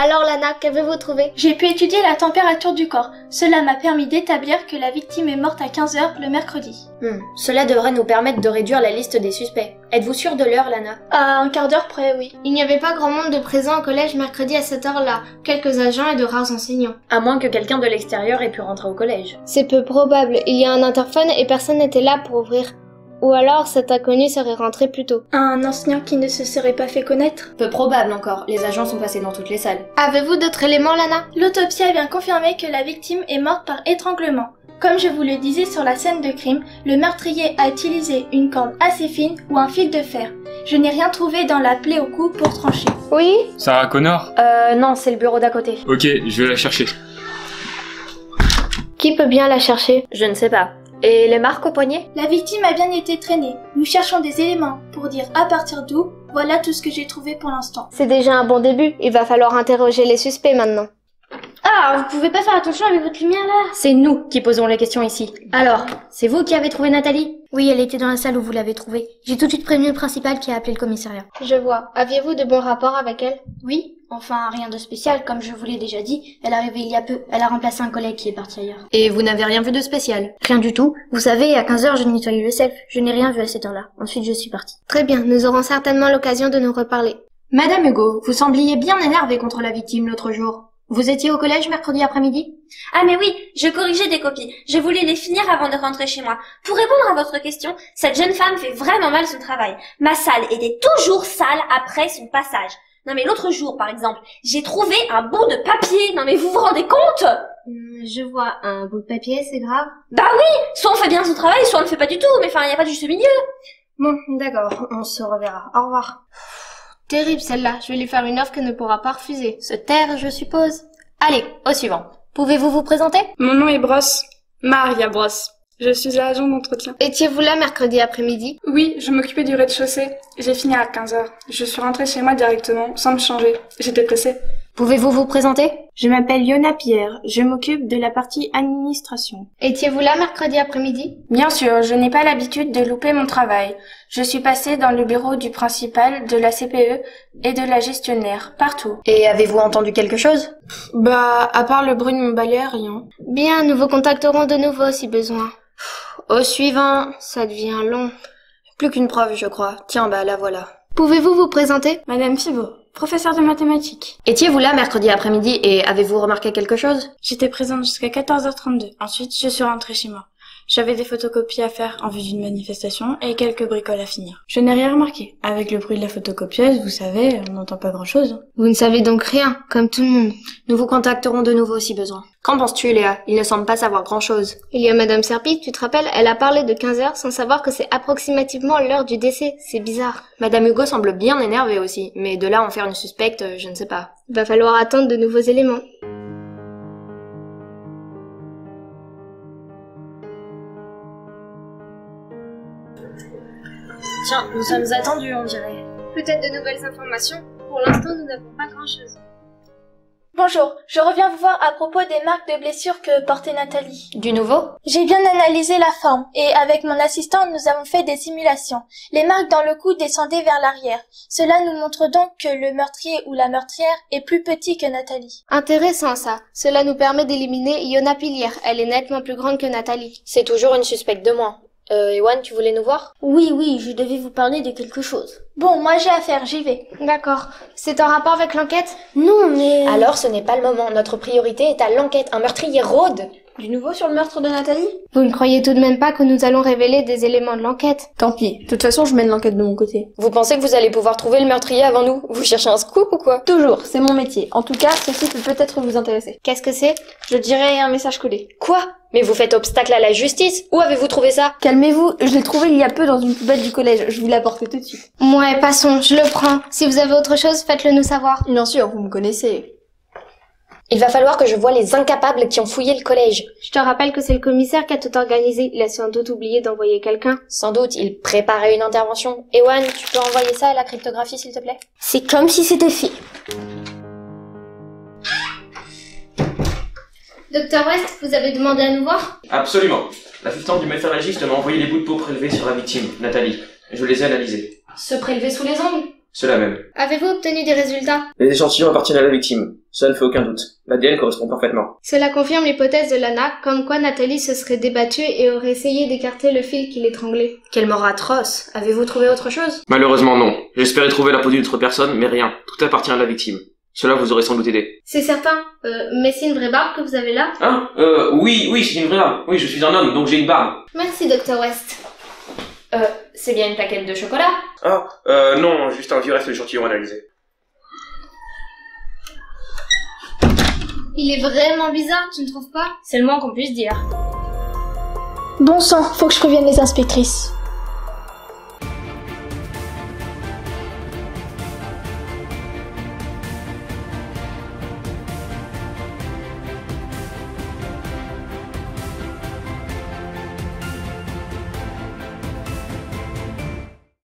Alors Lana, qu'avez-vous trouvé? J'ai pu étudier la température du corps. Cela m'a permis d'établir que la victime est morte à 15 heures le mercredi. Cela devrait nous permettre de réduire la liste des suspects. Êtes-vous sûre de l'heure, Lana? À un quart d'heure près, oui. Il n'y avait pas grand monde de présents au collège mercredi à cette heure-là. Quelques agents et de rares enseignants. À moins que quelqu'un de l'extérieur ait pu rentrer au collège. C'est peu probable. Il y a un interphone et personne n'était là pour ouvrir. Ou alors cet inconnu serait rentré plus tôt. Un enseignant qui ne se serait pas fait connaître? Peu probable encore. Les agents sont passés dans toutes les salles. Avez-vous d'autres éléments, Lana? L'autopsie a bien confirmé que la victime est morte par étranglement. Comme je vous le disais sur la scène de crime, le meurtrier a utilisé une corde assez fine ou un fil de fer. Je n'ai rien trouvé dans la plaie au cou pour trancher. Oui? Sarah Connor? Non, c'est le bureau d'à côté. Ok, je vais la chercher. Qui peut bien la chercher? Je ne sais pas. Et les marques au poignet? La victime a bien été traînée. Nous cherchons des éléments pour dire à partir d'où. Voilà tout ce que j'ai trouvé pour l'instant. C'est déjà un bon début. Il va falloir interroger les suspects maintenant. Ah, vous pouvez pas faire attention avec votre lumière là? C'est nous qui posons les questions ici. Alors, c'est vous qui avez trouvé Nathalie? Oui, elle était dans la salle où vous l'avez trouvée. J'ai tout de suite prévenu le principal qui a appelé le commissariat. Je vois. Aviez-vous de bons rapports avec elle? Oui, enfin rien de spécial, comme je vous l'ai déjà dit. Elle est arrivée il y a peu. Elle a remplacé un collègue qui est parti ailleurs. Et vous n'avez rien vu de spécial? Rien du tout. Vous savez, à 15 heures, je nettoyais le self. Je n'ai rien vu à cette heure-là. Ensuite, je suis partie. Très bien, nous aurons certainement l'occasion de nous reparler. Madame Hugo, vous sembliez bien énervée contre la victime l'autre jour. Vous étiez au collège mercredi après-midi? Ah mais oui, je corrigeais des copies. Je voulais les finir avant de rentrer chez moi. Pour répondre à votre question, cette jeune femme fait vraiment mal son travail. Ma salle était toujours sale après son passage. Non mais l'autre jour, par exemple, j'ai trouvé un bout de papier. Non mais vous vous rendez compte? Je vois. Un bout de papier, c'est grave? Bah oui, soit on fait bien son travail, soit on ne le fait pas du tout. Mais enfin, il n'y a pas de juste milieu. Bon, d'accord, on se reverra. Au revoir. Terrible celle-là. Je vais lui faire une offre qu'elle ne pourra pas refuser. Se taire, je suppose. Allez, au suivant. Pouvez-vous vous présenter? Mon nom est Brosse. Maria Brosse. Je suis l'agent d'entretien. Étiez-vous là mercredi après-midi? Oui, je m'occupais du rez-de-chaussée. J'ai fini à 15 heures. Je suis rentrée chez moi directement, sans me changer. J'étais pressée. Pouvez-vous vous présenter? Je m'appelle Yona Pierre, je m'occupe de la partie administration. Étiez-vous là mercredi après-midi? Bien sûr, je n'ai pas l'habitude de louper mon travail. Je suis passée dans le bureau du principal, de la CPE et de la gestionnaire, partout. Et avez-vous entendu quelque chose? Bah, à part le bruit de mon balai, rien. Bien, nous vous contacterons de nouveau si besoin. Au suivant. Ça devient long. Plus qu'une preuve, je crois. Tiens, bah la voilà. Pouvez-vous vous présenter? Madame Fibo, professeure de mathématiques. Étiez-vous là mercredi après-midi et avez-vous remarqué quelque chose? J'étais présente jusqu'à 14h32. Ensuite, je suis rentrée chez moi. J'avais des photocopies à faire en vue d'une manifestation et quelques bricoles à finir. Je n'ai rien remarqué. Avec le bruit de la photocopieuse, vous savez, on n'entend pas grand-chose. Vous ne savez donc rien, comme tout le monde. Nous vous contacterons de nouveau si besoin. Qu'en penses-tu, Léa? Il ne semble pas savoir grand-chose. Il y a Madame Serpide, tu te rappelles, elle a parlé de 15 heures sans savoir que c'est approximativement l'heure du décès. C'est bizarre. Madame Hugo semble bien énervée aussi, mais de là en faire une suspecte, je ne sais pas. Va falloir attendre de nouveaux éléments. Tiens, nous sommes attendus, on dirait. Peut-être de nouvelles informations. Pour l'instant, nous n'avons pas grand-chose. Bonjour, je reviens vous voir à propos des marques de blessures que portait Nathalie. Du nouveau? J'ai bien analysé la forme et avec mon assistant nous avons fait des simulations. Les marques dans le cou descendaient vers l'arrière. Cela nous montre donc que le meurtrier ou la meurtrière est plus petit que Nathalie. Intéressant ça. Cela nous permet d'éliminer Yona Pilière. Elle est nettement plus grande que Nathalie. C'est toujours une suspecte de moins. Ewan, tu voulais nous voir? Oui, je devais vous parler de quelque chose. Bon, moi j'ai affaire, j'y vais. D'accord. C'est en rapport avec l'enquête? Non, mais... Alors ce n'est pas le moment. Notre priorité est à l'enquête. Un meurtrier rôde. Du nouveau sur le meurtre de Nathalie? Vous ne croyez tout de même pas que nous allons révéler des éléments de l'enquête? Tant pis. De toute façon, je mène l'enquête de mon côté. Vous pensez que vous allez pouvoir trouver le meurtrier avant nous? Vous cherchez un scoop ou quoi? Toujours, c'est mon métier. En tout cas, ceci peut peut-être vous intéresser. Qu'est-ce que c'est? Je dirais un message collé. Quoi? Mais vous faites obstacle à la justice? Où avez-vous trouvé ça? Calmez-vous, je l'ai trouvé il y a peu dans une poubelle du collège. Je vous l'ai apporté tout de suite. Ouais, passons, je le prends. Si vous avez autre chose, faites-le nous savoir. Bien sûr, vous me connaissez. Il va falloir que je voie les incapables qui ont fouillé le collège. Je te rappelle que c'est le commissaire qui a tout organisé. Il a sans doute oublié d'envoyer quelqu'un. Sans doute, il préparait une intervention. Ewan, tu peux envoyer ça à la cryptographie, s'il te plaît? C'est comme si c'était fait. Docteur West, vous avez demandé à nous voir? Absolument. L'assistante du métallurgiste m'a envoyé les bouts de peau prélevés sur la victime, Nathalie. Je les ai analysés. Se prélever sous les ongles? C'est la même. Avez-vous obtenu des résultats? Les échantillons appartiennent à la victime. Ça ne fait aucun doute. L'ADN correspond parfaitement. Cela confirme l'hypothèse de Lana, comme quoi Nathalie se serait débattue et aurait essayé d'écarter le fil qui l'étranglait. Quelle mort atroce. Avez-vous trouvé autre chose? Malheureusement non. J'espérais trouver la peau d'une autre personne, mais rien. Tout appartient à la victime. Cela vous aurait sans doute aidé. C'est certain. Mais c'est une vraie barbe que vous avez là? Oui, c'est une vraie barbe. Oui, je suis un homme, donc j'ai une barbe. Merci, Dr. West. C'est bien une plaquette de chocolat? Non, juste un vieux reste d'échantillon analysé. Il est vraiment bizarre, tu ne trouves pas? C'est le moins qu'on puisse dire. Bon sang, faut que je prévienne les inspectrices.